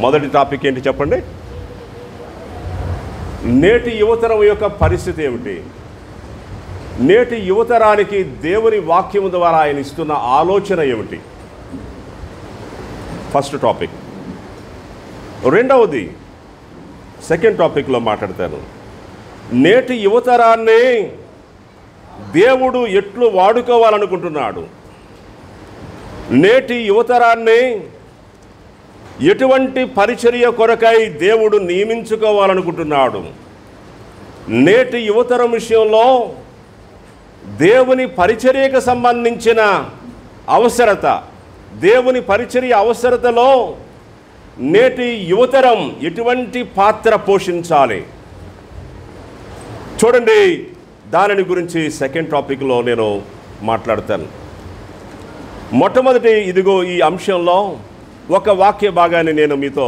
మొదటి టాపిక్ ఏంటి చెప్పండి? నేటి యువతరం యొక్క పరిస్థితి ఏమిటి? నేటి యువతరానికి దేవుని వాక్యము ద్వారా ఆయన ఇస్తున్న ఆలోచన ఏమిటి? First topic. రెండవది సెకండ్ టాపిక్లో మాట్లాడతాను. నేటి యువతరాన్ని దేవుడు ఎట్లు వాడుకోవాలనుకుంటున్నాడు, నేటి యువతరాన్ని ఎటువంటి పరిచర్య కొరకై దేవుడు నియమించుకోవాలనుకుంటున్నాడు, నేటి యువతరం విషయంలో దేవుని పరిచర్యకు సంబంధించిన అవసరత, దేవుని పరిచర్య అవసరతలో నేటి యువతరం ఎటువంటి పాత్ర పోషించాలి చూడండి. దానిని గురించి సెకండ్ టాపిక్లో నేను మాట్లాడతాను. మొట్టమొదటి ఇదిగో ఈ అంశంలో ఒక వాక్య భాగాన్ని నేను మీతో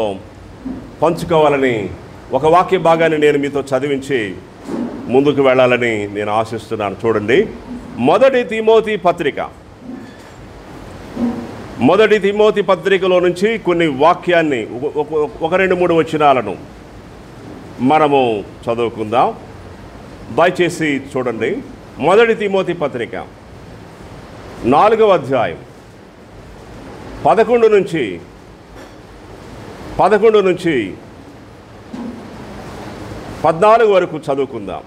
పంచుకోవాలని, ఒక వాక్య భాగాన్ని నేను మీతో చదివించి ముందుకు వెళ్ళాలని నేను ఆశిస్తున్నాను. చూడండి, మొదటి తిమోతి పత్రికలో నుంచి కొన్ని వాక్యాన్ని, ఒక 2-3 వచనాలను మనము చదువుకుందాం. దయచేసి చూడండి. మొదటి తిమోతి పత్రిక 4వ అధ్యాయం 11 నుంచి 14 వరకు చదువుకుందాం.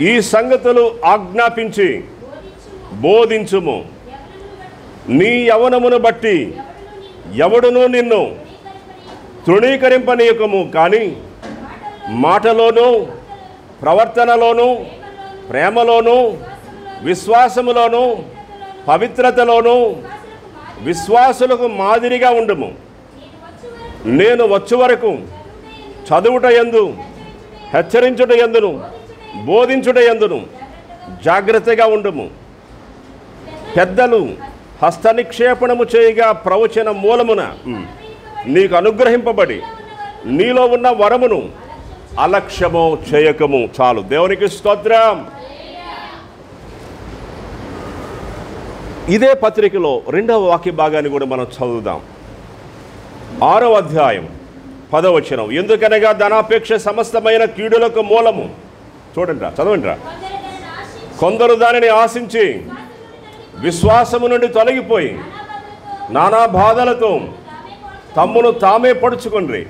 ఈ సంగతులు ఆజ్ఞాపించి బోధించుము. నీ యవ్వనమును బట్టి ఎవడునూ నిన్ను తృణీకరింపనీయకము, కానీ మాటలోనూ ప్రవర్తనలోనూ ప్రేమలోనూ విశ్వాసములోనూ పవిత్రతలోనూ విశ్వాసులకు మాదిరిగా ఉండుము. నేను వచ్చు వరకు చదువుట యందు, హెచ్చరించుట యందును, బోధించుట యందును జాగ్రత్తగా ఉండుము. పెద్దలు హస్తనిక్షేపణము చేయగా ప్రవచన మూలమున నీకు అనుగ్రహింపబడి నీలో ఉన్న వరమును అలక్ష్యము చేయకము. చాలు. దేవునికి స్తోత్రం. ఇదే పత్రికలో 2వ వాక్య భాగాన్ని కూడా మనం చదువుదాం. 6వ అధ్యాయం 10వ వచనం. ఎందుకనగా ధనాపేక్ష సమస్తమైన కీడులకు మూలము. చూడండి, చదవండి. కొందరు దానిని ఆశించి విశ్వాసము నుండి తొలగిపోయి నానా బాధలతో తమ్మును తామే పడుచుకొండ్రి.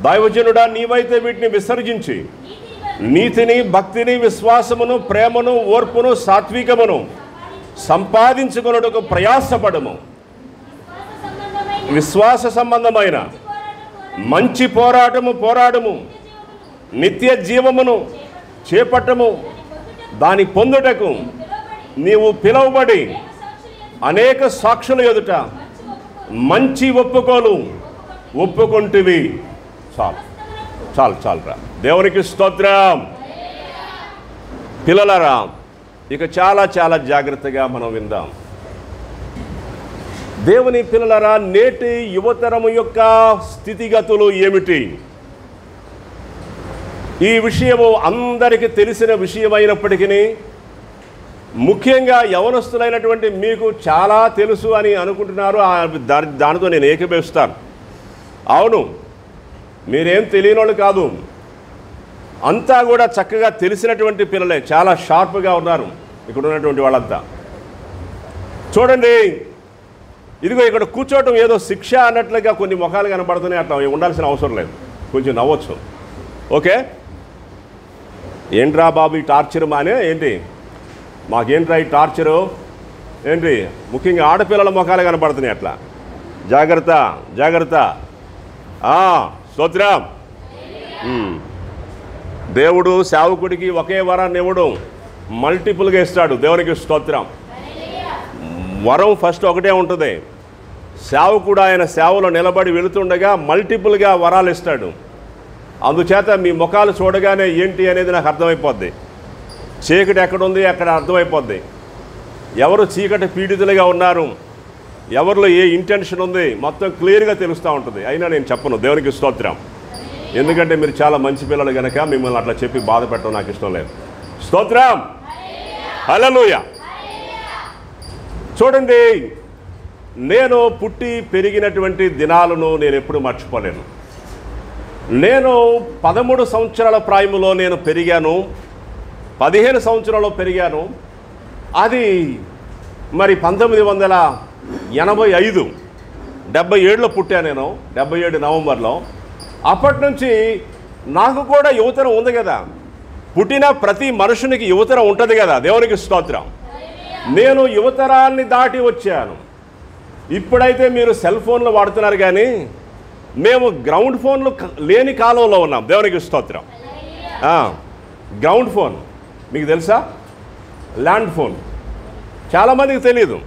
దైవజనుడా, నీవైతే వీటిని విసర్జించి నీతిని, భక్తిని, విశ్వాసమును, ప్రేమను, ఓర్పును, సాత్వికమును సంపాదించుకొనుటకు ప్రయాసపడము. విశ్వాస సంబంధమైన మంచి పోరాడము, నిత్య జీవమును చేపట్టము. దాని పొందుటకు నీవు పిలువబడి అనేక సాక్షుల ఎదుట మంచి ఒప్పుకోలు ఒప్పుకొంటివి. చాలు. దేవునికి స్తోత్రం. పిల్లలారా, ఇక చాలా జాగ్రత్తగా మనం విందాం. దేవుని పిల్లలారా, నేటి యువతరము యొక్క స్థితిగతులు ఏమిటి? ఈ విషయము అందరికీ తెలిసిన విషయమైనప్పటికీ ముఖ్యంగా యవనస్తులైనటువంటి మీకు చాలా తెలుసు అని అనుకుంటున్నారు. దానితో నేను ఏకీభవిస్తాను. అవును, మీరేం తెలియని వాళ్ళు కాదు. అంతా కూడా చక్కగా తెలిసినటువంటి పిల్లలే. చాలా షార్ప్గా ఉన్నారు ఇక్కడ ఉన్నటువంటి వాళ్ళంతా. చూడండి, ఇదిగో ఇక్కడ కూర్చోవటం ఏదో శిక్ష అన్నట్లుగా కొన్ని ముఖాలు కనబడుతున్నాయి. అట్లా ఉండాల్సిన అవసరం లేదు. కొంచెం నవ్వచ్చు. ఓకే, ఏంట్రా బాబు ఈ టార్చర్ మానే ఏంటి? మాకేంట్రా ఈ టార్చరు ఏంటి? ముఖ్యంగా ఆడపిల్లల ముఖాలు కనబడుతున్నాయి. అట్లా జాగ్రత్త. స్తోత్రం. దేవుడు సేవకుడికి ఒకే వరాన్ని ఇవ్వడం, మల్టిపుల్గా ఇస్తాడు. దేవునికి స్తోత్రం. వరం ఫస్ట్ ఒకటే ఉంటుంది. సేవకుడు ఆయన సేవలో నిలబడి వెళుతుండగా మల్టిపుల్గా వరాలు ఇస్తాడు. అందుచేత మీ ముఖాలు చూడగానే ఏంటి అనేది నాకు అర్థమైపోద్ది. చీకటి ఎక్కడుంది అక్కడ అర్థమైపోద్ది. ఎవరు చీకటి పీడితులుగా ఉన్నారు, ఎవరిలో ఏ ఇంటెన్షన్ ఉంది మొత్తం క్లియర్గా తెలుస్తూ ఉంటుంది. అయినా నేను చెప్పను. దేవునికి స్తోత్రం. ఎందుకంటే మీరు చాలా మంచి పిల్లలు కనుక మిమ్మల్ని అట్లా చెప్పి బాధ పెట్టడం నాకు ఇష్టం లేదు. స్తోత్రం. హల్లెలూయా. చూడండి, నేను పుట్టి పెరిగినటువంటి దినాలను నేను ఎప్పుడు మర్చిపోలేను. నేను 13 సంవత్సరాల ప్రాయములో నేను పెరిగాను, 15 సంవత్సరాల్లో పెరిగాను. అది మరి 1985, 77లో పుట్టాను నేను, 77 నవంబర్లో. అప్పటి నుంచి నాకు కూడా యువతరం ఉంది కదా, పుట్టిన ప్రతి మనుషునికి యువతరం ఉంటుంది కదా, దేవునికి స్తోత్రం. నేను యువతరాన్ని దాటి వచ్చాను. ఇప్పుడైతే మీరు సెల్ ఫోన్లు వాడుతున్నారు, కానీ మేము గ్రౌండ్ ఫోన్లు లేని కాలంలో ఉన్నాం, దేవునికి స్తోత్రం. గ్రౌండ్ ఫోన్ మీకు తెలుసా? ల్యాండ్ ఫోన్ చాలామందికి తెలియదు,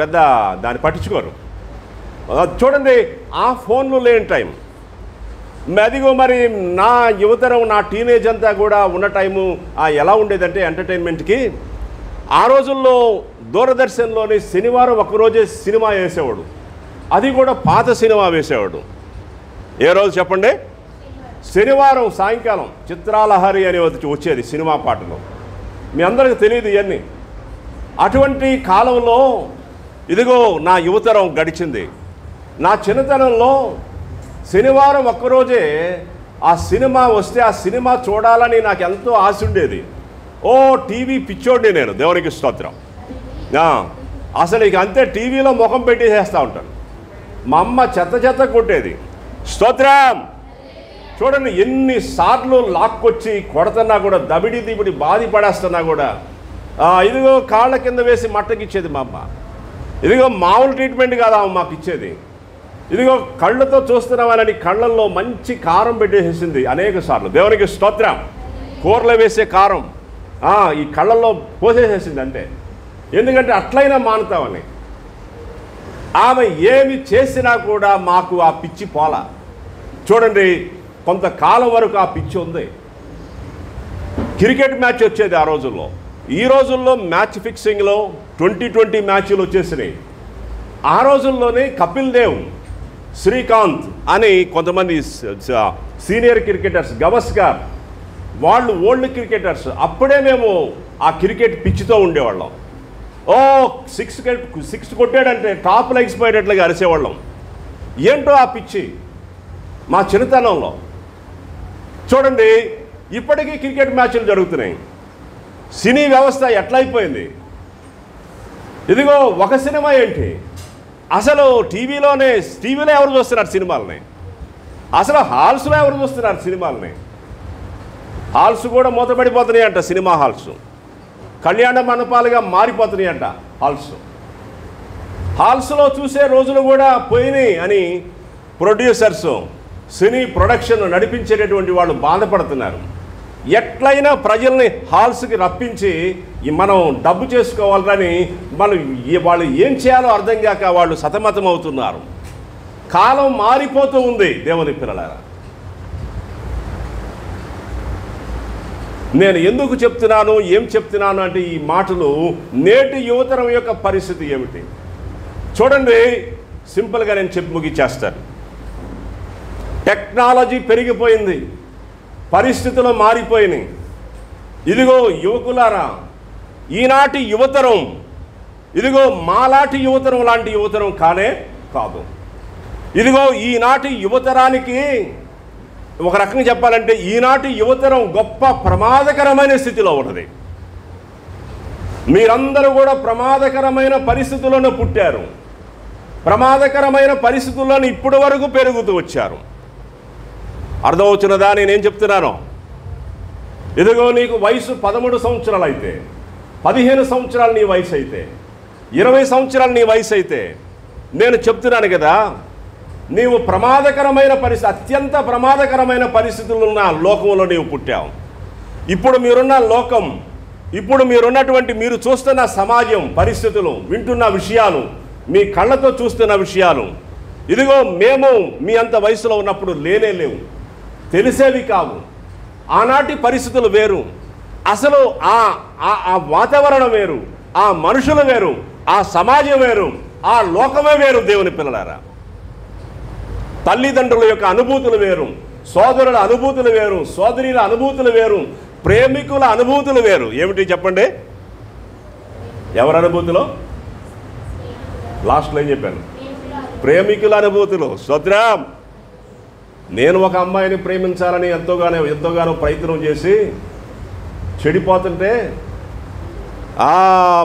పెద్ద దాన్ని పట్టించుకోరు. చూడండి, ఆ ఫోన్లు లేని టైం అదిగో. మరి నా యువతరం, నా టీనేజ్ అంతా కూడా ఉన్న టైము ఎలా ఉండేదంటే ఎంటర్టైన్మెంట్కి ఆ రోజుల్లో దూరదర్శన్లోని శనివారం ఒక్కరోజే సినిమా వేసేవాడు, అది కూడా పాత సినిమా వేసేవాడు. ఏ రోజు చెప్పండి? శనివారం సాయంకాలం చిత్రాలహరి అని వచ్చేది సినిమా పాటలు. మీ అందరికీ తెలియదు ఇవన్నీ. అటువంటి కాలంలో ఇదిగో నా యువతరం గడిచింది. నా చిన్నతనంలో శనివారం ఒక్కరోజే ఆ సినిమా వస్తే ఆ సినిమా చూడాలని నాకు ఎంతో ఆశ ఉండేది. టీవీ పిచ్చోడిని నేను, దేవునికి స్తోత్రం. అసలు ఇక అంతే, టీవీలో ముఖం పెట్టేసేస్తూ ఉంటాను. మా అమ్మ చెత్త కొట్టేది. స్తోత్రం. చూడండి, ఎన్నిసార్లు లాక్కొచ్చి కొడుతున్నా కూడా, దబిడి బాధి పడేస్తున్నా కూడా ఇదిగో కాళ్ళ కింద వేసి మట్టకిచ్చేది మా అమ్మ. ఇదిగో మామూలు ట్రీట్మెంట్ కాదా మాకు ఇచ్చేది. ఇదిగో కళ్ళతో చూస్తున్నామని కళ్ళల్లో మంచి కారం పెట్టేసేసింది అనేక సార్లు, దేవునికి స్తోత్రం. కూరలో వేసే కారం ఈ కళ్ళల్లో పోసేసేసింది. అంటే ఎందుకంటే అట్లయినా మానుతామని. ఆమె ఏమి చేసినా కూడా మాకు ఆ పిచ్చి పోలా. చూడండి, కొంతకాలం వరకు ఆ పిచ్చి ఉంది. క్రికెట్ మ్యాచ్ వచ్చేది ఆ రోజుల్లో. ఈ రోజుల్లో మ్యాచ్ ఫిక్సింగ్లో 2020 మ్యాచ్లు వచ్చేసినాయి. ఆ రోజుల్లోనే కపిల్ దేవ్, శ్రీకాంత్ అని కొంతమంది సీనియర్ క్రికెటర్స్, గవస్కర్, వాళ్ళు ఓల్డ్ క్రికెటర్స్. అప్పుడే మేము ఆ క్రికెట్ పిచ్చితో ఉండేవాళ్ళం. సిక్స్ కొట్టాడంటే టాప్ లెగ్స్ పోయేటట్లుగా అరిసేవాళ్ళం. ఏంటో ఆ పిచ్చి మా చిన్నతనంలో. చూడండి, ఇప్పటికీ క్రికెట్ మ్యాచ్లు జరుగుతున్నాయి. సినీ వ్యవస్థ ఎట్లయిపోయింది. ఇదిగో ఒక సినిమా ఏంటి, అసలు టీవీలో ఎవరు చూస్తున్నారు సినిమాలని? అసలు హాల్స్లో ఎవరు చూస్తున్నారు సినిమాలని? హాల్స్ కూడా మూతపడిపోతున్నాయి అంట. సినిమా హాల్స్ కళ్యాణ మండపాలుగా మారిపోతున్నాయి అంట. హాల్స్లో చూసే రోజులు కూడా పోయినాయి అని ప్రొడ్యూసర్స్, సినీ ప్రొడక్షన్ నడిపించేటటువంటి వాళ్ళు బాధపడుతున్నారు. ఎట్లయినా ప్రజల్ని హాల్స్కి రప్పించి మనం డబ్బు చేసుకోవాలని వాళ్ళు ఏం చేయాలో అర్థం కాక వాళ్ళు సతమతం అవుతున్నారు. కాలం మారిపోతూ ఉంది, దేవుని పిల్లలారా. నేను ఎందుకు చెప్తున్నాను, ఏం చెప్తున్నాను అంటే ఈ మాటలు నేటి యువతరం యొక్క పరిస్థితి ఏమిటి చూడండి. సింపుల్గా నేను చెప్పి ముగిచ్చేస్తాను. టెక్నాలజీ పెరిగిపోయింది, పరిస్థితులు మారిపోయినాయి. ఇదిగో యువకులారా, ఈనాటి యువతరం ఇదిగో మాలాంటి యువతరం లాంటి యువతరం కానే కాదు. ఇదిగో ఈనాటి యువతరానికి ఒక రకంగా చెప్పాలంటే ఈనాటి యువతరం గొప్ప ప్రమాదకరమైన స్థితిలో ఉన్నది. మీరందరూ కూడా ప్రమాదకరమైన పరిస్థితుల్లోనే పుట్టారు, ప్రమాదకరమైన పరిస్థితుల్లోనే ఇప్పటి వరకు పెరుగుతూ వచ్చారు. అర్థమవుతున్నదా నేనేం చెప్తున్నాను? ఇదిగో నీకు వయసు 13 సంవత్సరాలు అయితే, 15 సంవత్సరాలు నీ వయసు అయితే, 20 సంవత్సరాలు నీ వయసు అయితే, నేను చెప్తున్నాను కదా, నీవు ప్రమాదకరమైన అత్యంత ప్రమాదకరమైన పరిస్థితులు ఉన్న లోకంలో నీవు పుట్టావు. ఇప్పుడు మీరున్న లోకం, ఇప్పుడు మీరున్నటువంటి మీరు చూస్తున్న సమాజం పరిస్థితులు, వింటున్న విషయాలు, మీ కళ్ళతో చూస్తున్న విషయాలు, ఇదిగో మేము మీ అంత వయసులో ఉన్నప్పుడు లేవు, తెలిసేవి కావు. ఆనాటి పరిస్థితులు వేరు, అసలు ఆ వాతావరణం వేరు, ఆ మనుషులు వేరు, ఆ సమాజం వేరు, ఆ లోకమే వేరు. దేవుని పిల్లలారా, తల్లిదండ్రుల యొక్క అనుభూతులు వేరు, సోదరుల అనుభూతులు వేరు, సోదరుల అనుభూతులు వేరు, ప్రేమికుల అనుభూతులు వేరు. ఏమిటి చెప్పండి? ఎవరి అనుభూతులు? లాస్ట్లో ఏం చెప్పాను? ప్రేమికుల అనుభూతులు. స్తోత్రం. నేను ఒక అమ్మాయిని ప్రేమించాలని ఎంతోగానో ప్రయత్నం చేసి చెడిపోతుంటే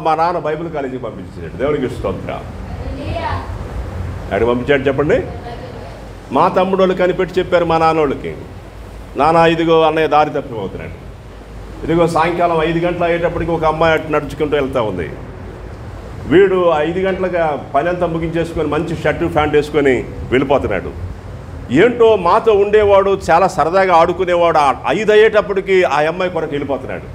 మా నాన్న బైబిల్ కాలేజీకి పంపించాడు. దేవునికి స్తోత్రం. అక్కడికి పంపించాడు చెప్పండి. మా తమ్ముడు వాళ్ళు కనిపెట్టి చెప్పారు మా నాన్నోళ్ళకి, నాన్న ఇదిగో అన్నయ్య దారి తప్పిపోతున్నాడు, ఇదిగో సాయంకాలం 5 గంటలు అయ్యేటప్పటికి ఒక అమ్మాయి అటు నడుచుకుంటూ వెళ్తూ ఉంది, వీడు 5 గంటలుగా పని అంతా ముగించేసుకొని మంచి షర్టు ప్యాంట్ వేసుకొని వెళ్ళిపోతున్నాడు. ఏంటో మాతో ఉండేవాడు, చాలా సరదాగా ఆడుకునేవాడు, 5 అయ్యేటప్పటికి ఆ అమ్మాయి కొరకు వెళ్ళిపోతున్నాడు.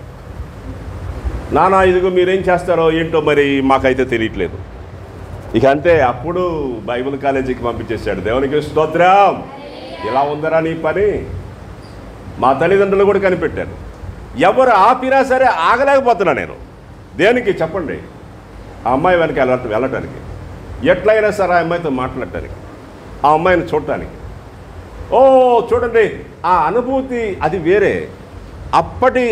నాన్న ఇదిగో మీరేం చేస్తారో ఏంటో మరి మాకైతే తెలియట్లేదు. ఇక అంతే, అప్పుడు బైబిల్ కాలేజీకి పంపించేశాడు. దేవునికి స్తోత్రం. ఇలా ఉందరా నీ పని? మా తల్లిదండ్రులు కూడా కనిపెట్టారు. ఎవరు ఆపినా సరే ఆగలేకపోతున్నా నేను. దేనికి చెప్పండి? ఆ అమ్మాయి వెనక వెళ్ళటానికి, ఎట్లయినా సరే ఆ అమ్మాయితో మాట్లాడటానికి, ఆ అమ్మాయిని చూడటానికి. చూడండి, ఆ అనుభూతి అది వేరే. అప్పటి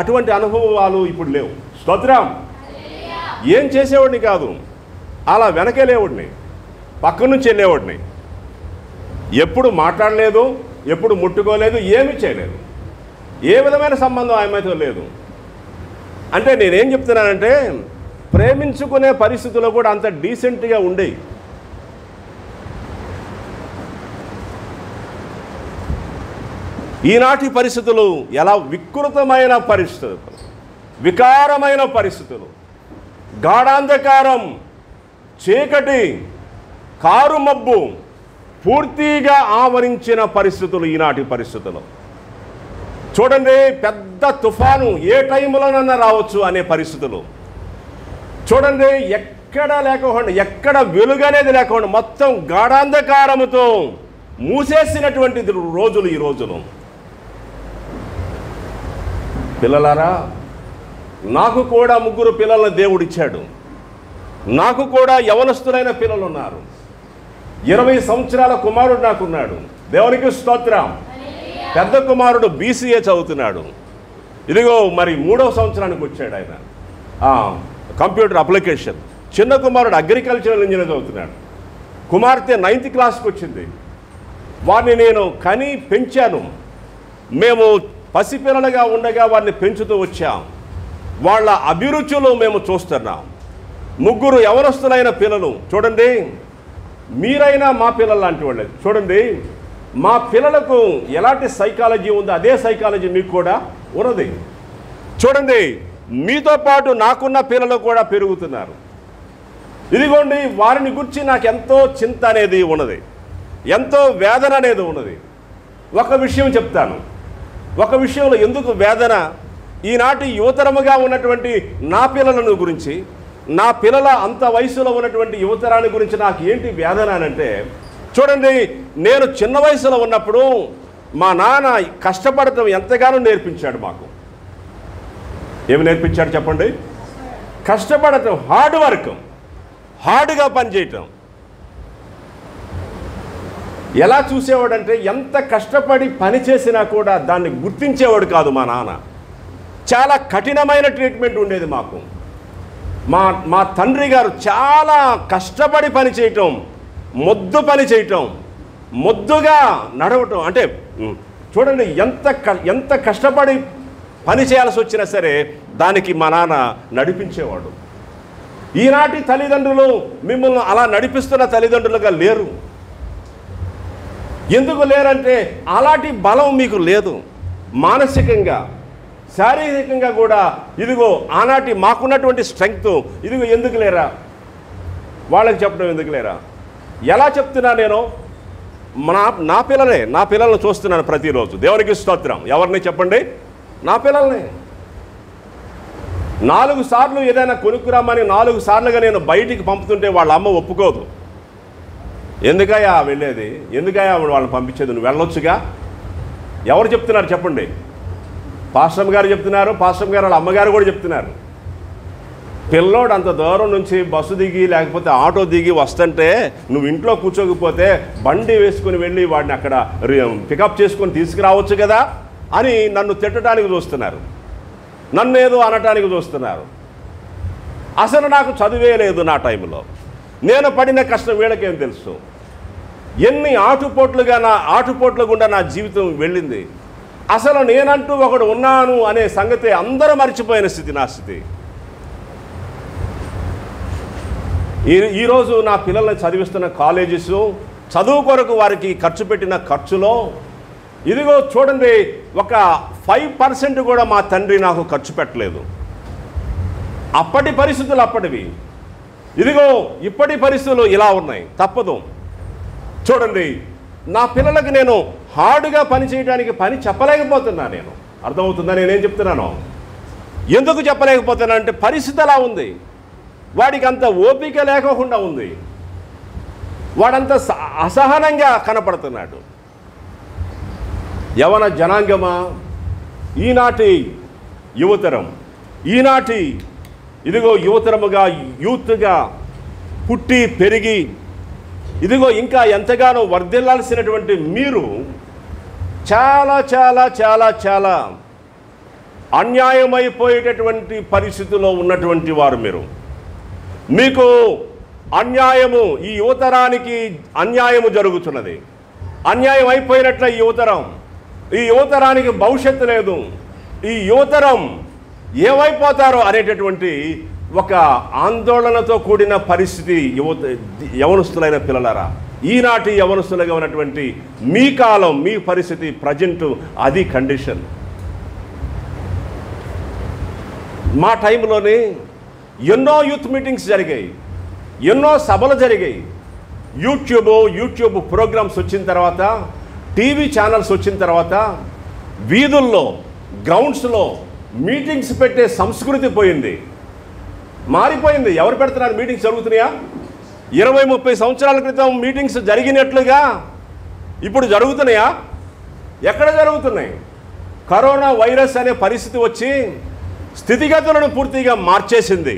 అటువంటి అనుభవాలు ఇప్పుడు లేవు. స్తోత్రం. ఏం చేసేవాడిని కాదు, అలా వెనకెళ్ళేవాడిని, పక్క నుంచి వెళ్ళేవాడిని. ఎప్పుడు మాట్లాడలేదు, ఎప్పుడు ముట్టుకోలేదు, ఏమీ చేయలేదు, ఏ విధమైన సంబంధం ఆమెతో లేదు. అంటే నేనేం చెప్తున్నానంటే ప్రేమించుకునే పరిస్థితుల్లో కూడా అంత డీసెంట్గా ఉండేవి. ఈనాటి పరిస్థితులు ఎలా వికృతమైన పరిస్థితులు, వికారమైన పరిస్థితులు, గాఢాంధకారం, చీకటి, కారు మబ్బు పూర్తిగా ఆవరించిన పరిస్థితులు ఈనాటి పరిస్థితులు. చూడండి, పెద్ద తుఫాను ఏ టైంలోనన్నా రావచ్చు అనే పరిస్థితులు. చూడండి, ఎక్కడ వెలుగు అనేది లేకుండా మొత్తం గాఢాంధకారముతో మూసేసినటువంటి రోజులు ఈ రోజులు. పిల్లలారా, నాకు కూడా 3 పిల్లలను దేవుడిచ్చాడు. నాకు కూడా యవనస్తులైన పిల్లలు ఉన్నారు. 20 సంవత్సరాల కుమారుడు నాకున్నాడు. దేవునికి స్తోత్రం. పెద్ద కుమారుడు BCA చదువుతున్నాడు. ఇదిగో మరి 3వ సంవత్సరానికి వచ్చాడు ఆయన, కంప్యూటర్ అప్లికేషన్. చిన్న కుమారుడు అగ్రికల్చరల్ ఇంజనీర్ చదువుతున్నాడు. కుమార్తె 9th క్లాస్కి వచ్చింది. వారిని నేను కని పెంచాను. మేము పసిపిల్లలుగా ఉండగా వారిని పెంచుతూ వచ్చాం. వాళ్ళ అభిరుచులు మేము చూస్తున్నాం. 3 యవనస్తులైన పిల్లలు. చూడండి, మీరైనా మా పిల్లలు లాంటి వాళ్ళే. చూడండి, మా పిల్లలకు ఎలాంటి సైకాలజీ ఉందో అదే సైకాలజీ మీకు కూడా ఉన్నది. చూడండి, మీతో పాటు నాకున్న పిల్లలు కూడా పెరుగుతున్నారు. ఇదిగోండి, వారిని గురించి నాకు ఎంతో చింత అనేది ఉన్నది, ఎంతో వేదన అనేది ఉన్నది. ఒక విషయం చెప్తాను. ఒక విషయంలో ఎందుకు వేదన, ఈనాటి యువతరముగా ఉన్నటువంటి నా పిల్లలను గురించి, నా పిల్లల అంత వయసులో ఉన్నటువంటి యువతరాన్ని గురించి నాకు ఏంటి వేదన అంటే, చూడండి, నేను చిన్న వయసులో ఉన్నప్పుడు మా నాన్న కష్టపడటం ఎంతగానో నేర్పించాడు మాకు. ఏమి నేర్పించాడు చెప్పండి? కష్టపడటం, హార్డ్ వర్క్, హార్డ్గా పనిచేయటం. ఎలా చూసేవాడంటే ఎంత కష్టపడి పని చేసినా కూడా దాన్ని గుర్తించేవాడు కాదు మా నాన్న. చాలా కఠినమైన ట్రీట్మెంట్ ఉండేది మాకు. మా తండ్రి గారు చాలా కష్టపడి పని చేయటం, మొద్దు పని చేయటం, మొద్దుగా నడవటం. అంటే చూడండి, ఎంత కష్టపడి పని చేయాల్సి వచ్చినా సరే దానికి మా నాన్న నడిపించేవాడు. ఈనాటి తల్లిదండ్రులు మిమ్మల్ని అలా నడిపిస్తున్న తల్లిదండ్రులుగా లేరు. ఎందుకు లేరంటే అలాంటి బలం మీకు లేదు. మానసికంగా, శారీరకంగా కూడా ఇదిగో ఆనాటి మాకున్నటువంటి స్ట్రెంగ్త్ ఇదిగో ఎందుకు లేరా? వాళ్ళకి చెప్పడం ఎందుకు లేరా? ఎలా చెప్తున్నా నేను? నా పిల్లల్ని చూస్తున్నాను ప్రతిరోజు. దేవునికి స్తోత్రం. ఎవరిని చెప్పండి? నా పిల్లల్ని. 4 సార్లు ఏదైనా కొనుక్కురామని 4 సార్లుగా నేను బయటికి పంపుతుంటే వాళ్ళ అమ్మ ఒప్పుకోదు. ఎందుకయ్యా వెళ్ళేది? ఎందుకయ్యా వాళ్ళని పంపించేది? నువ్వు వెళ్ళొచ్చుగా. ఎవరు చెప్తున్నారు చెప్పండి? పాస్టర్ గారు చెప్తున్నారు. పాస్టర్ గారు వాళ్ళ అమ్మగారు కూడా చెప్తున్నారు. పిల్లోడు అంత దూరం నుంచి బస్సు దిగి లేకపోతే ఆటో దిగి వస్తుంటే నువ్వు ఇంట్లో కూర్చోకపోతే బండి వేసుకుని వెళ్ళి వాడిని అక్కడ పికప్ చేసుకొని తీసుకురావచ్చు కదా అని నన్ను తిట్టడానికి చూస్తున్నారు, నన్ను ఏదో అనటానికి చూస్తున్నారు. అసలు నాకు చదివే లేదు నా టైంలో. నేను పడిన కష్టం వీళ్ళకేం తెలుసు. ఎన్ని ఆటుపోట్ల గుండా నా జీవితం వెళ్ళింది. అసలు నేనంటూ ఒకడు ఉన్నాను అనే సంగతి అందరూ మర్చిపోయిన స్థితి నా స్థితి. ఈరోజు నా పిల్లల్ని చదివిస్తున్న కాలేజెస్ చదువు కొరకు వారికి ఖర్చు పెట్టిన ఖర్చులో ఇదిగో చూడండి, ఒక 5% కూడా మా తండ్రి నాకు ఖర్చు పెట్టలేదు. అప్పటి పరిస్థితులు అప్పటివి. ఇదిగో ఇప్పటి పరిస్థితులు ఇలా ఉన్నాయి. తప్పదు. చూడండి, నా పిల్లలకి నేను హార్డ్గా పని చేయడానికి పని చెప్పలేకపోతున్నా. నేను అర్థమవుతుందా నేనేం చెప్తున్నాను? ఎందుకు చెప్పలేకపోతున్నా అంటే పరిస్థితి అలా ఉంది. వాడికి అంత ఓపిక లేకుండా ఉంది. వాడంత అసహనంగా కనపడుతున్నాడు. యవన జనాంగమా, ఈనాటి యువతరం, ఈనాటి ఇదిగో యువతరముగా యూత్గా పుట్టి పెరిగి ఇదిగో ఇంకా ఎంతగానో వర్ధిల్లాల్సినటువంటి మీరు చాలా చాలా చాలా చాలా అన్యాయమైపోయేటటువంటి పరిస్థితిలో ఉన్నటువంటి వారు. మీకు అన్యాయము, ఈ యువతరానికి అన్యాయము జరుగుతున్నది. అన్యాయం అయిపోయినట్ల ఈ యువతరానికి భవిష్యత్తు లేదు. ఈ యువతరం ఏమైపోతారో అనేటటువంటి ఒక ఆందోళనతో కూడిన పరిస్థితి యవనస్తులైన పిల్లలారా, ఈనాటి యవనస్తులుగా ఉన్నటువంటి మీ కాలం, మీ పరిస్థితి ప్రజెంట్ అది కండిషన్. మా టైంలోనే ఎన్నో యూత్ మీటింగ్స్ జరిగాయి, ఎన్నో సభలు జరిగాయి. యూట్యూబ్ ప్రోగ్రామ్స్ వచ్చిన తర్వాత, టీవీ ఛానల్స్ వచ్చిన తర్వాత వీధుల్లో, గ్రౌండ్స్లో మీటింగ్స్ పెట్టే సంస్కృతి పోయింది, మారిపోయింది. ఎవరు పెడుతున్నారు? మీటింగ్స్ జరుగుతున్నాయా? 20-30 సంవత్సరాల క్రితం మీటింగ్స్ జరిగినట్లుగా ఇప్పుడు జరుగుతున్నాయా? ఎక్కడ జరుగుతున్నాయి? కరోనా వైరస్ అనే పరిస్థితి వచ్చి స్థితిగతులను పూర్తిగా మార్చేసింది.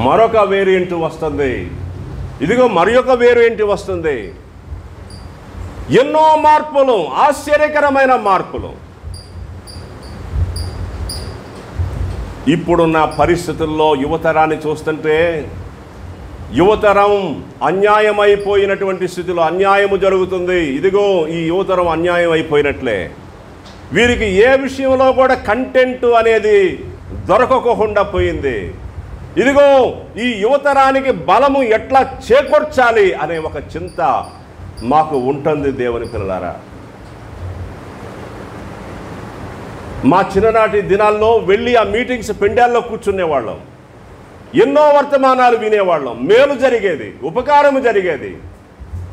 మరొక వేరియంట్ వస్తుంది. ఇదిగో మరొక వేరియంట్ వస్తుంది. ఎన్నో మార్పులు, ఆశ్చర్యకరమైన మార్పులు. ఇప్పుడున్న పరిస్థితుల్లో యువతరాన్ని చూస్తుంటే యువతరం అన్యాయమైపోయినటువంటి స్థితిలో అన్యాయము జరుగుతుంది. ఇదిగో ఈ యువతరం అన్యాయం అయిపోయినట్లే. వీరికి ఏ విషయంలో కూడా కంటెంట్ అనేది దొరకకుండా పోయింది. ఇదిగో ఈ యువతరానికి బలము ఎట్లా చేకూర్చాలి అనే ఒక చింత మాకు ఉంటుంది. దేవుని పిల్లలారా, మా చిన్ననాటి దినాల్లో వెళ్ళి ఆ మీటింగ్స్ పెండాల్లో కూర్చునేవాళ్ళం. ఎన్నో వర్తమానాలు వినేవాళ్ళం. మేలు జరిగేది, ఉపకారము జరిగేది.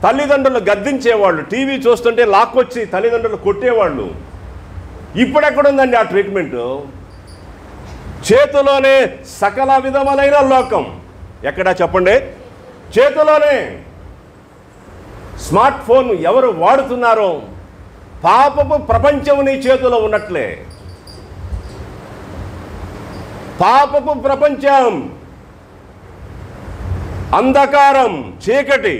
తల్లిదండ్రులు గద్దించేవాళ్ళు, టీవీ చూస్తుంటే లాక్కొచ్చి తల్లిదండ్రులు కొట్టేవాళ్ళు. ఇప్పుడెక్కడుందండి ఆ ట్రీట్మెంటు? చేతిలోనే సకల విధములైన లోకం. ఎక్కడా చెప్పండి? చేతిలోనే. స్మార్ట్ ఫోన్ ఎవరు వాడుతున్నారో పాపపు ప్రపంచం నీ చేతిలో ఉన్నట్లే. పాపపు ప్రపంచం, అంధకారం, చీకటి.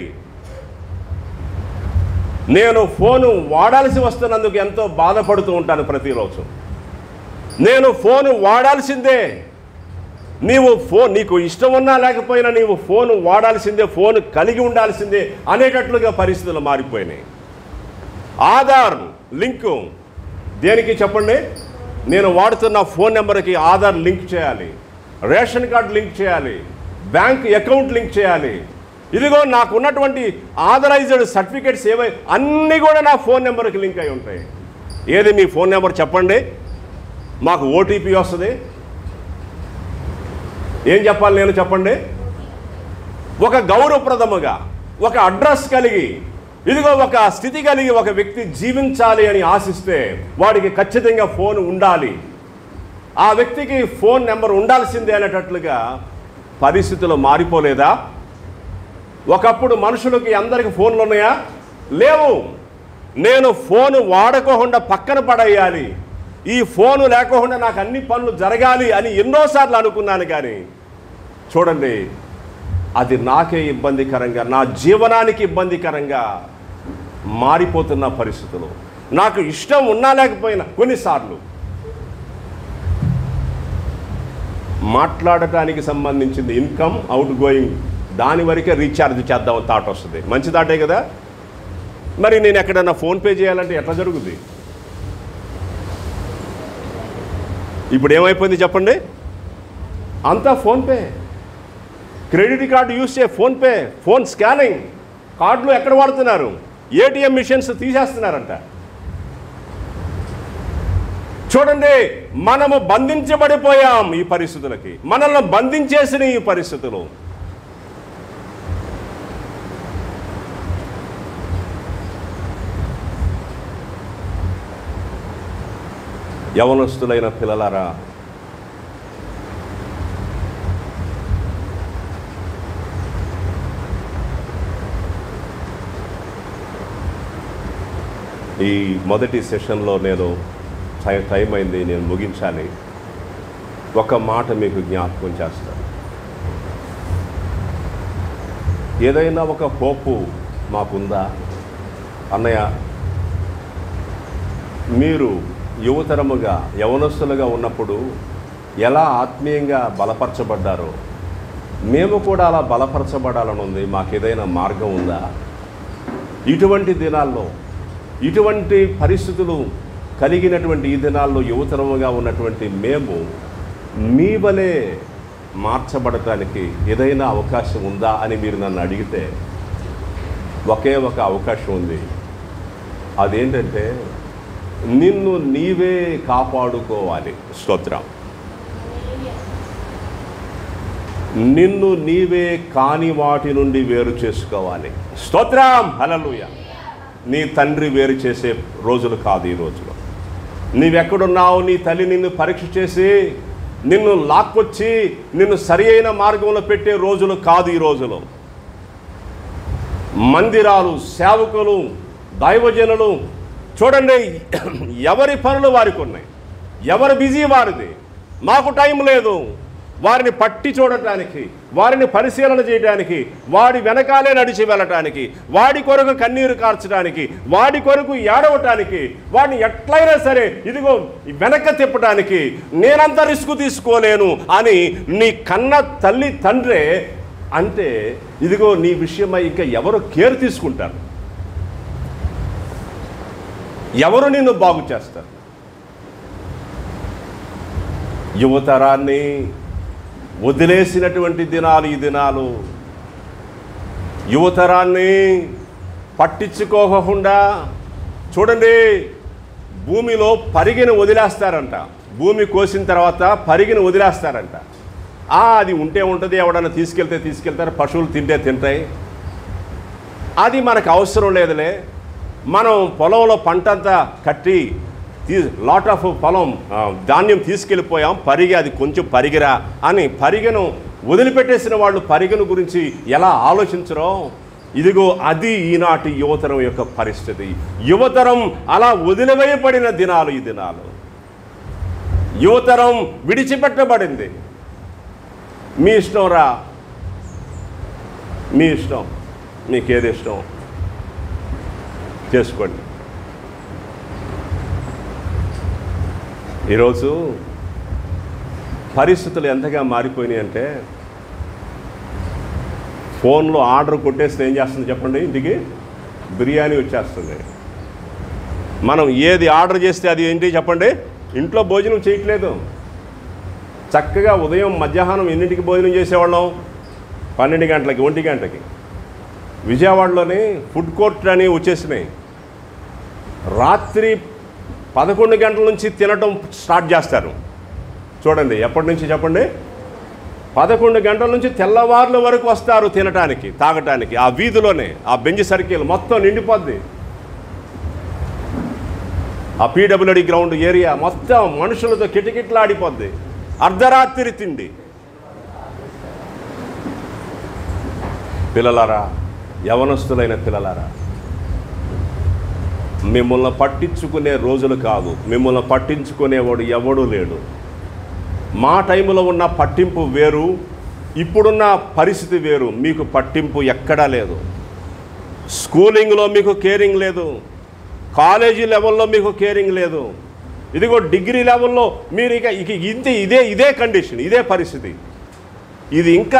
నేను ఫోను వాడాల్సి వస్తున్నందుకు ఎంతో బాధపడుతూ ఉంటాను ప్రతిరోజు. నేను ఫోను వాడాల్సిందే. నీకు ఇష్టం ఉన్నా లేకపోయినా నీవు ఫోను వాడాల్సిందే, ఫోను కలిగి ఉండాల్సిందే అనేటట్లుగా పరిస్థితులు మారిపోయినాయి. ఆధార్ లింకు దేనికి చెప్పండి? నేను వాడుతున్న ఫోన్ నెంబర్కి ఆధార్ లింక్ చేయాలి, రేషన్ కార్డు లింక్ చేయాలి, బ్యాంక్ అకౌంట్ లింక్ చేయాలి. ఇదిగో నాకు ఉన్నటువంటి ఆథరైజ్డ్ సర్టిఫికేట్స్ ఏవై అన్నీ కూడా నా ఫోన్ నెంబర్కి లింక్ అయి ఉంటాయి. ఏది మీ ఫోన్ నెంబర్ చెప్పండి? మాకు ఓటీపీ వస్తుంది. ఏం చెప్పాలి నేను? చెప్పండి. ఒక గౌరవప్రదముగా ఒక అడ్రస్ కలిగి, ఇదిగో ఒక స్థితి కలిగి ఒక వ్యక్తి జీవించాలి అని ఆశిస్తే వాడికి ఖచ్చితంగా ఫోన్ ఉండాలి. ఆ వ్యక్తికి ఫోన్ నెంబర్ ఉండాల్సిందే అనేటట్లుగా పరిస్థితులు మారిపోలేదా? ఒకప్పుడు మనుషులకి అందరికి ఫోన్లు ఉన్నాయా? లేవు. నేను ఫోను వాడకోకుండా పక్కన పడేయాలి, ఈ ఫోను లేకుండా నాకు అన్ని పనులు జరగాలి అని ఎన్నోసార్లు అనుకున్నాను. కానీ చూడండి, అది నాకే ఇబ్బందికరంగా, నా జీవనానికి ఇబ్బందికరంగా మారిపోతున్న పరిస్థితులు. నాకు ఇష్టం ఉన్నా లేకపోయినా కొన్నిసార్లు మాట్లాడటానికి సంబంధించింది ఇన్కమ్, అవుట్ గోయింగ్, దాని వరకే రీఛార్జ్ చేద్దాం థాట్ వస్తుంది. మంచి థాటే కదా. మరి నేను ఎక్కడన్నా ఫోన్పే చేయాలంటే ఎట్లా జరుగుతుంది? ఇప్పుడు ఏమైపోయింది చెప్పండి? అంతా ఫోన్పే. క్రెడిట్ కార్డు యూజ్ చేయ ఫోన్పే, ఫోన్ స్కానింగ్, కార్డులు ఎక్కడ వాడుతున్నారు? ఏటీఎం మిషన్స్ తీసేస్తున్నారంట. చూడండి, మనము బంధించబడిపోయాం ఈ పరిస్థితులకి. మనల్ని బంధించేసిన ఈ పరిస్థితులు. యవనస్తులైన పిల్లలారా, ఈ మొదటి సెషన్లో నేను టైం అయింది, నేను ముగించాలి. ఒక మాట మీకు జ్ఞాపకం చేస్తాను. ఏదైనా ఒక హోపు మాకుందా? అన్నయ్య, మీరు యువతరముగా యవనస్తులుగా ఉన్నప్పుడు ఎలా ఆత్మీయంగా బలపరచబడ్డారో మేము కూడా అలా బలపరచబడాలని ఉంది. మాకేదైనా మార్గం ఉందా? ఇటువంటి దినాల్లో, ఇటువంటి పరిస్థితులు కలిగినటువంటి ఈ దినాల్లో యువతరముగా ఉన్నటువంటి మేము మీ వలె మార్చబడటానికి ఏదైనా అవకాశం ఉందా అని మీరు నన్ను అడిగితే ఒకే ఒక అవకాశం ఉంది. అదేంటంటే, నిన్ను నీవే కాపాడుకోవాలి. స్తోత్రం. నిన్ను నీవే కాని వాటి నుండి వేరు చేసుకోవాలి. స్తోత్రం. హల్లెలూయా. నీ తండ్రి వేరు చేసే రోజులు కాదు ఈ రోజులో. నీవెక్కడున్నావు? నీ తల్లి నిన్ను పరీక్ష చేసి నిన్ను లాక్కొచ్చి నిన్ను సరి అయిన మార్గంలో పెట్టే రోజులు కాదు ఈ రోజులో. మందిరాలు, సేవకులు, దైవజనులు చూడండి, ఎవరి పనులు వారికి ఉన్నాయి, ఎవరి బిజీ వారిది. మాకు టైం లేదు వారిని పట్టి చూడటానికి, వారిని పరిశీలన చేయడానికి, వాడి వెనకాలే నడిచి వెళ్ళటానికి, వాడి కొరకు కన్నీరు కార్చడానికి, వాడి కొరకు ఏడవటానికి, వాడిని ఎట్లయినా సరే ఇదిగో వెనక తిప్పటానికి నేనంత రిస్క్ తీసుకోలేను అని నీ కన్న తల్లి తండ్రే అంటే, ఇదిగో నీ విషయమై ఇంకా ఎవరు కేర్ తీసుకుంటారు? ఎవరు నిన్ను బాగు చేస్తారు? యువతరాన్ని వదిలేసినటువంటి దినాలు ఈ దినాలు. యువతరాన్ని పట్టించుకోకుండా చూడండి, భూమిలో పరిగిని వదిలేస్తారంట. భూమి కోసిన తర్వాత పరిగిని వదిలేస్తారంట. అది ఉంటే ఉంటుంది, ఎవడన్నా తీసుకెళ్తారు, పశువులు తింటే తింటాయి, అది మనకు అవసరం లేదులే. మనం పొలంలో పంటంతా కట్టి లాట్ ఆఫ్ పొలం ధాన్యం తీసుకెళ్ళిపోయాం, పరిగి అది కొంచెం పరిగిరా అని పరిగెను వదిలిపెట్టేసిన వాళ్ళు పరిగెను గురించి ఎలా ఆలోచించరో, ఇదిగో అది ఈనాటి యువతరం యొక్క పరిస్థితి. యువతరం అలా వదిలివేయబడిన దినాలు ఈ దినాలు. యువతరం విడిచిపెట్టబడింది. మీ ఇష్టం రా, మీ ఇష్టం, మీకేది ఇష్టం చేసుకోండి. ఈరోజు పరిస్థితులు ఎంతగా మారిపోయినాయి అంటే, ఫోన్లో ఆర్డర్ కొట్టేస్తే ఏం చేస్తుంది చెప్పండి? ఇంటికి బిర్యానీ వచ్చేస్తుంది. మనం ఏది ఆర్డర్ చేస్తే అది ఏంటి చెప్పండి? ఇంట్లో భోజనం చేయట్లేదు. చక్కగా ఉదయం మధ్యాహ్నం ఎన్నింటికి భోజనం చేసేవాళ్ళం? 12 గంటలకి, 1 గంటకి. విజయవాడలోని ఫుడ్ కోర్ట్ అని వచ్చేసినాయి. రాత్రి 11 గంటల నుంచి తినటం స్టార్ట్ చేస్తారు. చూడండి, ఎప్పటి నుంచి చెప్పండి? 11 గంటల నుంచి తెల్లవార్ల వరకు వస్తారు తినటానికి, తాగటానికి. ఆ వీధిలోనే, ఆ బెంజ్ సర్కిల్ మొత్తం నిండిపోద్ది. ఆ పీడబ్ల్యూడి గ్రౌండ్ ఏరియా మొత్తం మనుషులతో కిటకిటలాడిపోద్ది. అర్ధరాత్రి తిండి. పిల్లలారా, యవనస్తులైన పిల్లలారా, మిమ్మల్ని పట్టించుకునే రోజులు కాదు. మిమ్మల్ని పట్టించుకునేవాడు ఎవడూ లేడు. మా టైంలో ఉన్న పట్టింపు వేరు, ఇప్పుడున్న పరిస్థితి వేరు. మీకు పట్టింపు ఎక్కడా లేదు. స్కూలింగ్లో మీకు కేరింగ్ లేదు, కాలేజీ లెవెల్లో మీకు కేరింగ్ లేదు. ఇదిగో డిగ్రీ లెవెల్లో మీరు ఇక ఇదే కండిషన్, ఇదే పరిస్థితి. ఇది ఇంకా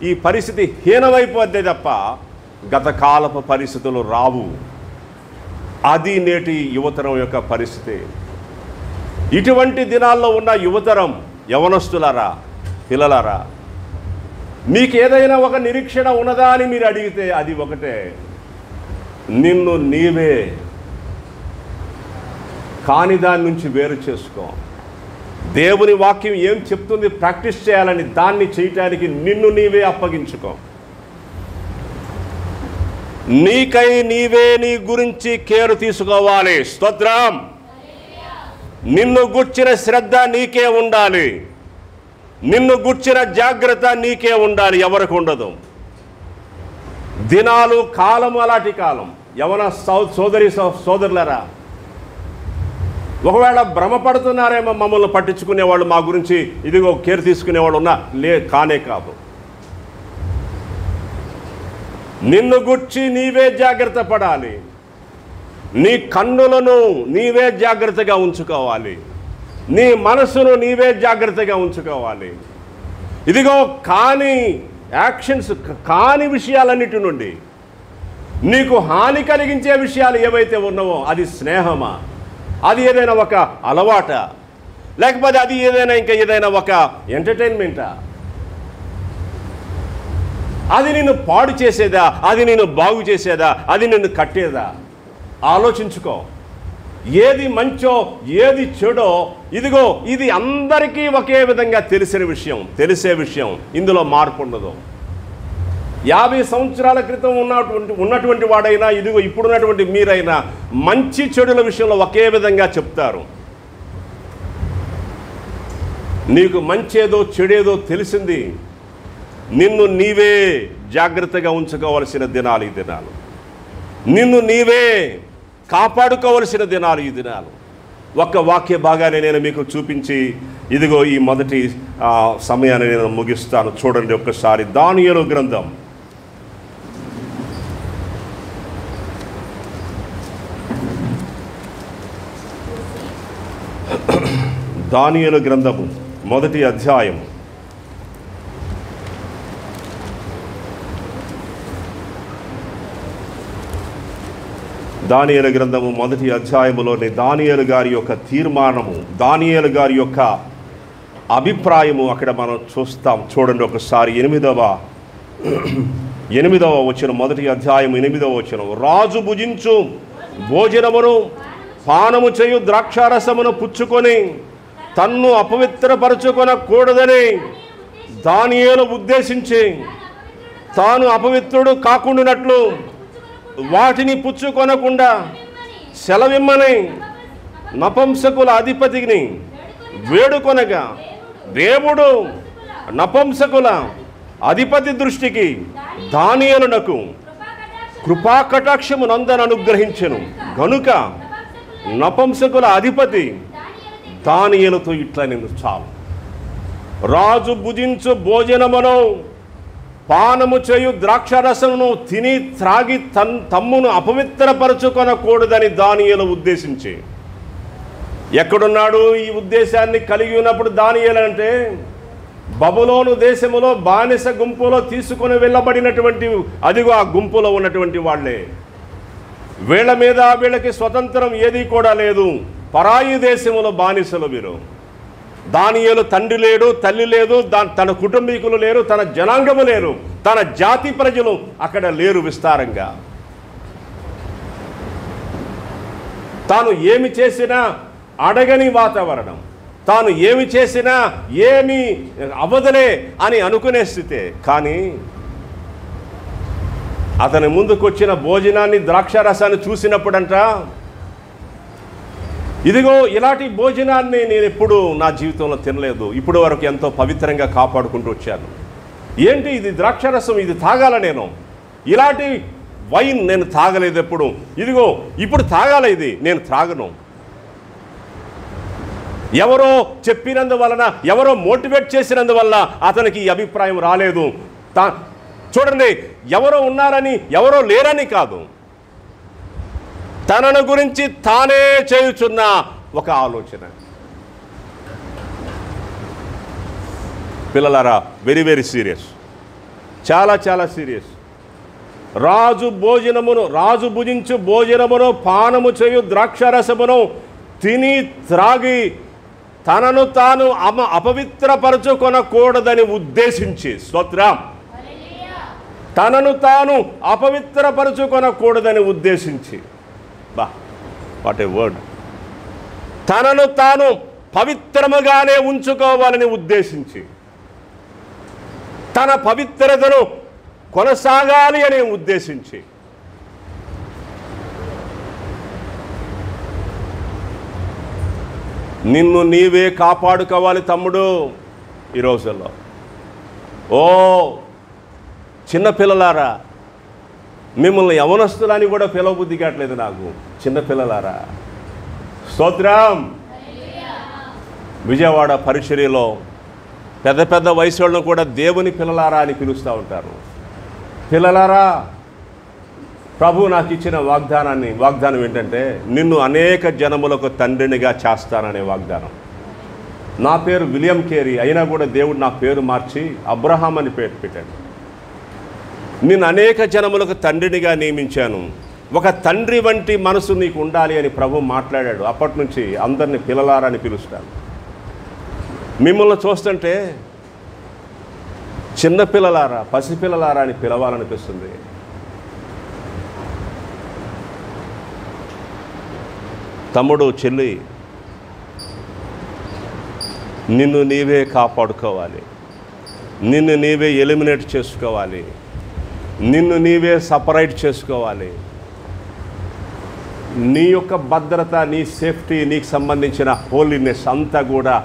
ఈ పరిస్థితి హీనమైపోద్దే తప్ప గత కాలపు పరిస్థితులు రావు. అది నేటి యువతరం యొక్క పరిస్థితి. ఇటువంటి దినాల్లో ఉన్న యువతరం, యవనస్తులారా, పిల్లలారా, మీకు ఏదైనా ఒక నిరీక్షణ ఉన్నదా అని మీరు అడిగితే అది ఒకటే, నిన్ను నీవే కాని దాని నుంచి వేరు చేసుకో. దేవుని వాక్యం ఏం చెప్తుంది ప్రాక్టీస్ చేయాలని దాన్ని చేయటానికి నిన్ను నీవే అప్పగించుకో. నీకై నీవే నీ గురించి కేరు తీసుకోవాలి. స్తోత్రం. నిన్ను గుర్చిన శ్రద్ధ నీకే ఉండాలి, నిన్ను గుర్చిన జాగ్రత్త నీకే ఉండాలి, ఎవరికి ఉండదు. దినాలు, కాలం అలాంటి కాలం. యవన సోదరులరా, ఒకవేళ భ్రమపడుతున్నారేమో మమ్మల్ని పట్టించుకునేవాళ్ళు, మా గురించి ఇదిగో కేర్ తీసుకునేవాళ్ళు ఉన్నా కానే కాదు. నిన్ను గుర్చి నీవే జాగ్రత్త పడాలి. నీ కన్నులను నీవే జాగ్రత్తగా ఉంచుకోవాలి, నీ మనసును నీవే జాగ్రత్తగా ఉంచుకోవాలి. ఇదిగో కాని యాక్షన్స్, కాని విషయాలన్నిటి నుండి నీకు హాని కలిగించే విషయాలు ఏవైతే ఉన్నావో, అది స్నేహమా, అది ఏదైనా ఒక అలవాట, లేకపోతే అది ఏదైనా ఒక ఎంటర్టైన్మెంటా, అది నిన్ను పాడు చేసేదా, అది నిన్ను బాగు చేసేదా, అది నిన్ను కట్టేదా? ఆలోచించుకో. ఏది మంచో ఏది చెడో, ఇదిగో ఇది అందరికీ ఒకే విధంగా తెలిసే విషయం. ఇందులో మార్పు ఉండదు. 50 సంవత్సరాల క్రితం ఉన్నటువంటి వాడైనా, ఇదిగో ఇప్పుడున్నటువంటి మీరైనా మంచి చెడుల విషయంలో ఒకే విధంగా చెప్తారు. నీకు మంచేదో చెడేదో తెలిసింది, నిన్ను నీవే జాగ్రత్తగా ఉంచుకోవలసిన దినాలు ఈ దినాలు. నిన్ను నీవే కాపాడుకోవలసిన దినాలు ఈ దినాలు. ఒక్క వాక్య భాగాన్ని నేను మీకు చూపించి ఇదిగో ఈ మొదటి సమయాన్ని నేను ముగిస్తాను. చూడండి ఒక్కసారి దానియేలు గ్రంథం, దానియేలు గ్రంథము మొదటి అధ్యాయం. దానియేలు గ్రంథము మొదటి అధ్యాయములోని దానియేలు గారి యొక్క తీర్మానము, దానియేలు గారి యొక్క అభిప్రాయము అక్కడ మనం చూస్తాం. చూడండి ఒకసారి 8వ వచనం, మొదటి అధ్యాయం 8వ వచనం. రాజు భుజించు భోజనమును పానము చేయు ద్రాక్షారసమును పుచ్చుకొని తన్ను అపవిత్రపరచుకొనకూడదని దానియేలు ఉద్దేశించి తాను అపవిత్రుడు కాకుండానట్లు వాటిని పుచ్చుకొనకుండా సెలవిమ్మని నపుంసకుల అధిపతిని వేడుకొనగా, దేవుడు నపుంసకుల అధిపతి దృష్టికి దానియేలునకు కృపాకటాక్షము నందన అనుగ్రహించెను గనుక నపుంసకుల అధిపతి దానియేలుతో ఇట్లా నేను చాలు. రాజు భుజించు భోజనమును పానము చేయు ద్రాక్షరసమును తిని త్రాగి తమ్మును అపవిత్రపరచుకొనకూడదని దానియేలు ఉద్దేశించి. ఎక్కడున్నాడు ఈ ఉద్దేశాన్ని కలిగి ఉన్నప్పుడు దానియేలు అంటే? బబులోను దేశములో బానిస గుంపులో తీసుకొని వెళ్ళబడినటువంటి, అదిగో ఆ గుంపులో ఉన్నటువంటి వాళ్ళే. వీళ్ళ మీద వీళ్ళకి స్వతంత్రం ఏది కూడా లేదు. పరాయి దేశములో బానిసలు వీరు. దానియేలు తండ్రి లేడు, తల్లి లేదు, తన కుటుంబీకులు లేరు, తన జనాంగము లేరు, తన జాతి ప్రజలు అక్కడ లేరు విస్తారంగా. తాను ఏమి చేసినా అడగని వాతావరణం, తాను ఏమి చేసినా ఏమి అవదలే అని అనుకునే స్థితే. కానీ అతని ముందుకొచ్చిన భోజనాన్ని, ద్రాక్షారసాన్ని చూసినప్పుడంట, ఇదిగో ఇలాంటి భోజనాన్ని నేను ఎప్పుడు నా జీవితంలో తినలేదు, ఇప్పుడు వరకు ఎంతో పవిత్రంగా కాపాడుకుంటూ వచ్చాను. ఏంటి ఇది ద్రాక్షారసం, ఇది తాగాల నేను, ఇలాంటి వైన్ నేను తాగలేదు ఎప్పుడు, ఇదిగో ఇప్పుడు తాగాల, ఇది నేను త్రాగను. ఎవరో చెప్పినందువలన, ఎవరో మోటివేట్ చేసినందువల్ల అతనికి ఈ అభిప్రాయం రాలేదు. చూడండి, ఎవరో ఉన్నారని ఎవరో లేరని కాదు, తనను గురించి తానే చేయుచున్న ఒక ఆలోచన. పిల్లలారా, వెరీ వెరీ సీరియస్, చాలా చాలా సీరియస్. రాజు భుజించు భోజనమును పానము చేయు ద్రాక్షరసమును తిని త్రాగి తనను తాను అపవిత్రపరచుకొనకూడదని ఉద్దేశించి, స్తోత్రం, తనను తాను అపవిత్రపరచుకొనకూడదని ఉద్దేశించి, వాట్ ఏ వర్డ్, తనను తాను పవిత్రముగానే ఉంచుకోవాలని ఉద్దేశించి, తన పవిత్రతను కొనసాగాలి అని ఉద్దేశించి, నిన్ను నీవే కాపాడుకోవాలి తమ్ముడు. ఈ రోజుల్లో ఓ చిన్నపిల్లలారా, మిమ్మల్ని యవనస్తులని కూడా పిలవబుద్ధి కావట్లేదు నాకు. చిన్నపిల్లలారా, స్తోత్రం. విజయవాడ పరిచర్యలో పెద్ద పెద్ద వయసు వాళ్ళను కూడా దేవుని పిల్లలారా అని పిలుస్తూ ఉంటారు. పిల్లలారా, ప్రభు నాకు ఇచ్చిన వాగ్దానం ఏంటంటే, నిన్ను అనేక జనములకు తండ్రినిగా చేస్తాననే వాగ్దానం. నా పేరు విలియం కేరీ అయినా కూడా దేవుడు నా పేరు మార్చి అబ్రహాం అని పేరు పెట్టాడు. నిన్ను అనేక జనములకు తండ్రినిగా నియమించాను, ఒక తండ్రి వంటి మనసు నీకు ఉండాలి అని ప్రభు మాట్లాడాడు. అప్పటి నుంచి అందరినీ పిల్లలారా అని పిలుస్తాను. మిమ్మల్ని చూస్తుంటే చిన్నపిల్లలారా, పసిపిల్లలారా అని పిలవాలనిపిస్తుంది. తమ్ముడు, చెల్లి, నిన్ను నీవే కాపాడుకోవాలి, నిన్ను నీవే ఎలిమినేట్ చేసుకోవాలి, నిన్ను నీవే సపరేట్ చేసుకోవాలి. నీ యొక్క భద్రత, నీ సేఫ్టీ, నీకు సంబంధించిన హోలీనెస్ అంతా కూడా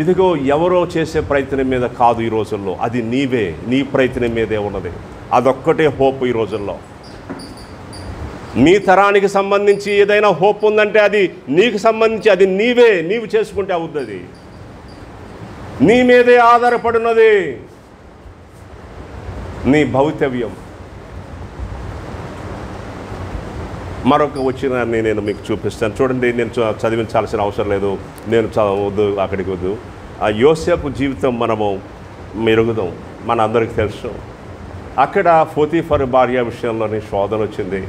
ఇదిగో ఎవరో చేసే ప్రయత్నం మీద కాదు ఈ రోజుల్లో, అది నీవే, నీ ప్రయత్నం మీదే ఉన్నది. అదొక్కటే హోప్ ఈ రోజుల్లో. నీ తరానికి సంబంధించి ఏదైనా హోప్ ఉందంటే అది నీకు సంబంధించి, అది నీవు చేసుకుంటే అవుతుంది. నీ మీదే ఆధారపడినది నీ భవితవ్యం. మరొక వచ్చినాన్ని నేను మీకు చూపిస్తాను, చూడండి. నేను చదివించాల్సిన అవసరం లేదు, నేను చదవద్దు, అక్కడికి వద్దు. ఆ యోసేపు జీవితం మనము మెరుగుదాం. మన అందరికీ తెలుసు, అక్కడ పోతీఫరు భార్య విషయంలోని శోధన వచ్చింది.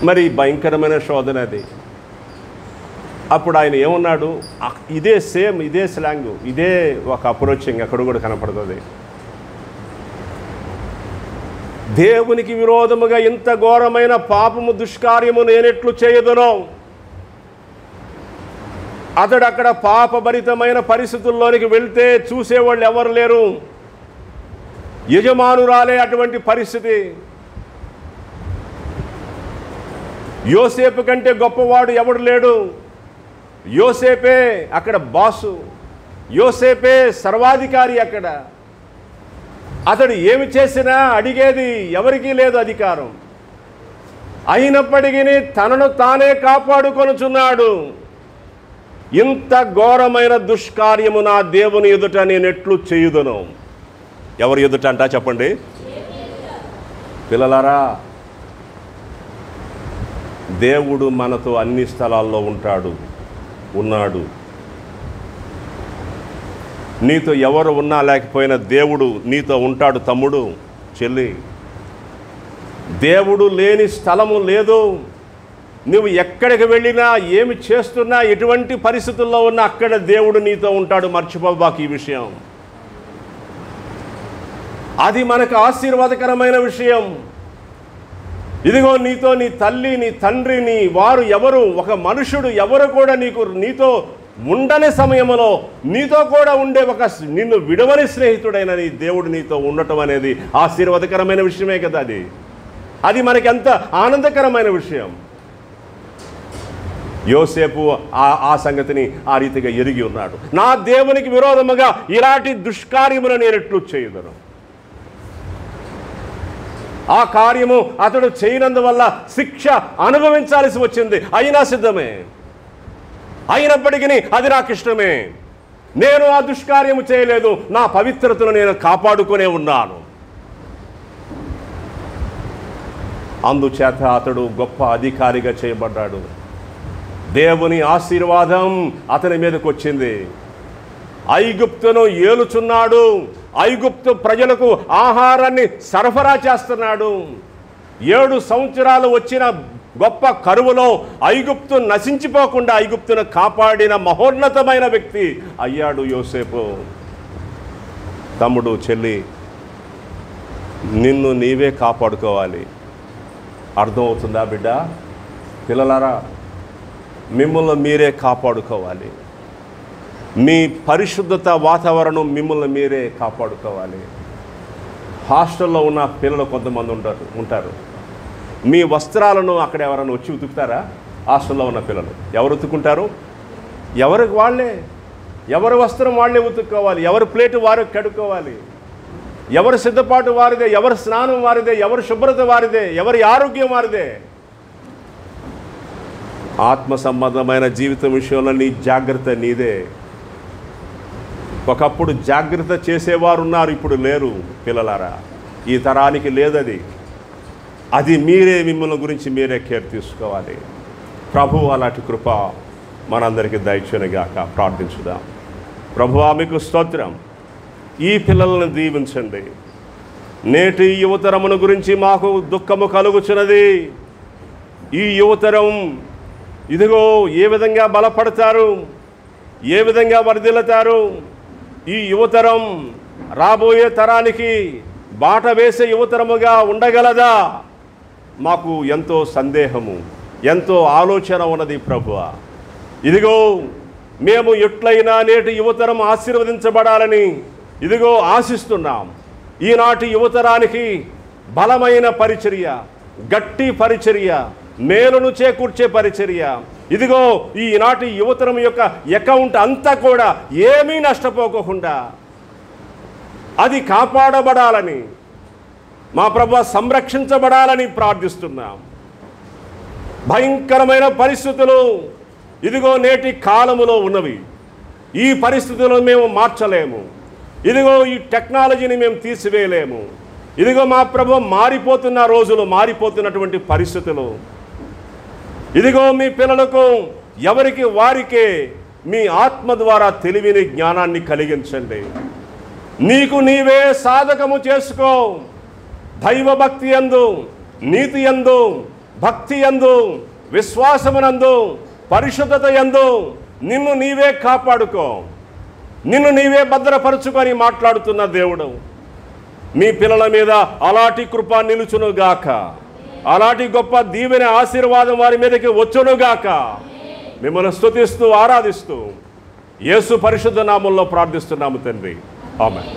మరి భయంకరమైన శోధన అది. అప్పుడు ఆయన ఏమన్నాడు, ఇదే స్లాంగు, ఇదే ఒక అప్రోచింగ్ అక్కడ కూడా కనపడుతుంది. దేవునికి విరోధముగా ఇంత ఘోరమైన పాపము దుష్కార్యము నేనెట్లు చేయదునో. అతడు అక్కడ పాపభరితమైన పరిస్థితుల్లోనికి వెళ్తే చూసేవాళ్ళు ఎవరు లేరు, యజమానురాలే అటువంటి పరిస్థితి. యోసేపు కంటే గొప్పవాడు ఎవడు లేడు. యోసేపే అక్కడ బాసు, యోసేపే సర్వాధికారి. అక్కడ అతడు ఏమి చేసినా అడిగేది ఎవరికీ లేదు అధికారం. అయినప్పటికీ తనను తానే కాపాడుకొనుచున్నాడు. ఇంత ఘోరమైన దుష్కార్యము నా దేవుని ఎదుట నేను ఎట్లు చేయుదును. ఎవరి ఎదుట అంటా చెప్పండి పిల్లలారా. దేవుడు మనతో అన్ని స్థలాల్లో ఉన్నాడు. నీతో ఎవరు ఉన్నా లేకపోయినా దేవుడు నీతో ఉంటాడు తమ్ముడు, చెల్లి. దేవుడు లేని స్థలము లేదు. నువ్వు ఎక్కడికి వెళ్ళినా, ఏమి చేస్తున్నా, ఎటువంటి పరిస్థితుల్లో ఉన్నా అక్కడ దేవుడు నీతో ఉంటాడు. మర్చిపోబాకు ఈ విషయం. అది మనకు ఆశీర్వాదకరమైన విషయం. ఇదిగో నీతో నీ తల్లి, నీ తండ్రి, నీ వారు ఎవరు, ఒక మనుషుడు ఎవరు కూడా నీతో ఉండని సమయంలో నీతో కూడా ఉండే ఒక నిన్ను విడవని స్నేహితుడైన నీ దేవుడు నీతో ఉండటం అనేది ఆశీర్వాదకరమైన విషయమే కదా. అది మనకి ఎంత ఆనందకరమైన విషయం. యోసేపు ఆ సంగతిని ఆ రీతిగా ఎరిగి ఉన్నాడు. నా దేవునికి విరోధముగా ఇలాంటి దుష్కార్యమును నేను ఎట్లు చేయుదును. ఆ కార్యము అతడు చేయనందువల్ల శిక్ష అనుభవించాల్సి వచ్చింది. అయినా సిద్ధమే, అయినప్పటికీ అది నాకు ఇష్టమే. నేను ఆ దుష్కార్యము చేయలేదు, నా పవిత్రతను నేను కాపాడుకునే ఉన్నాను. అందుచేత అతడు గొప్ప అధికారిగా చేయబడ్డాడు. దేవుని ఆశీర్వాదం అతని మీదకు వచ్చింది. ఐగుప్తును ఏలుచున్నాడు. ఐగుప్తు ప్రజలకు ఆహారాన్ని సరఫరా చేస్తున్నాడు. 7 సంవత్సరాలు వచ్చిన గొప్ప కరువులో ఐగుప్తు నశించిపోకుండా ఐగుప్తును కాపాడిన మహోన్నతమైన వ్యక్తి అయ్యాడు యోసేపు. తమ్ముడు, చెల్లి, నిన్ను నీవే కాపాడుకోవాలి. అర్థమవుతుందా బిడ్డ? పిల్లలారా, మిమ్మల్ని మీరే కాపాడుకోవాలి. మీ పరిశుద్ధత వాతావరణం మిమ్మల్ని మీరే కాపాడుకోవాలి. హాస్టల్లో ఉన్న పిల్లలు కొంతమంది ఉంటారు. మీ వస్త్రాలను అక్కడ ఎవరైనా వచ్చి ఉతుకుతారా? హాస్టల్లో ఉన్న పిల్లలు ఎవరు ఉతుకుంటారు? ఎవరికి వాళ్ళే. ఎవరి వస్త్రం వాళ్ళే ఉతుక్కోవాలి. ఎవరి ప్లేటు వారు కడుక్కోవాలి. ఎవరి సిద్ధపాటు వారిదే, ఎవరి స్నానం వారిదే, ఎవరి శుభ్రత వారిదే, ఎవరి ఆరోగ్యం వారిదే. ఆత్మ సంబంధమైన జీవితం విషయంలో నీ జాగ్రత్త నీదే. ఒకప్పుడు జాగ్రత్త చేసేవారు ఉన్నారు, ఇప్పుడు లేరు. పిల్లలారా, ఈ తరానికి లేదది. అది మీరే మిమ్మల్ని గురించి మీరే కేర్ తీసుకోవాలి. ప్రభువు అలాంటి కృప మనందరికీ దయచేయనుగాక. ప్రార్థించుదాం. ప్రభువా, మీకు స్తోత్రం. ఈ పిల్లలను దీవించండి. నేటి యువతరమును గురించి మాకు దుఃఖము కలుగుచున్నది. ఈ యువతరం ఇదిగో ఏ విధంగా బలపడతారు, ఏ విధంగా వర్ధిల్లుతారు? ఈ యువతరం రాబోయే తరానికి బాట వేసే యువతరముగా ఉండగలదా? మాకు ఎంతో సందేహము, ఎంతో ఆలోచన ఉన్నది ప్రభువా. ఇదిగో మేము ఎట్లయినా నేటి యువతరం ఆశీర్వదించబడాలని ఇదిగో ఆశిస్తున్నాం. ఈనాటి యువతరానికి బలమైన పరిచర్య, గట్టి పరిచర్య, మేలును చేకూర్చే పరిచర్య, ఇదిగో ఈనాటి యువతరం యొక్క అకౌంట్ అంతా కూడా ఏమీ నష్టపోకుండా అది కాపాడబడాలని, మా ప్రభువా సంరక్షించబడాలని ప్రార్థిస్తున్నాం. భయంకరమైన పరిస్థితులు ఇదిగో నేటి కాలములో ఉన్నవి. ఈ పరిస్థితులను మేము మార్చలేము. ఇదిగో ఈ టెక్నాలజీని మేము తీసివేయలేము. ఇదిగో మా ప్రభువా మారిపోతున్న రోజులు, మారిపోతున్నటువంటి పరిస్థితులు. ఇదిగో మీ పిల్లలకు ఎవరికి వారికే మీ ఆత్మ ద్వారా తెలివిని, జ్ఞానాన్ని కలిగించండి. నీకు నీవే సాధకము చేసుకో. దైవభక్తి యందు, నీతి యందు, భక్తి యందు, విశ్వాసమునందు, పరిశుద్ధత యందు నిన్ను నీవే కాపాడుకో. నిన్ను నీవే భద్రపరుచుకొని మాట్లాడుతున్న దేవుడు మీ పిల్లల మీద అలాంటి కృప నిలుచునుగాక. అలాంటి గొప్ప దీవెన ఆశీర్వాదం వారి మీదకి వచ్చునుగాక. మిమ్మల్ని స్తుతిస్తూ ఆరాధిస్తూ యేసు పరిశుద్ధ నామములో ప్రార్థిస్తున్నాము తండ్రి. ఆమేన్.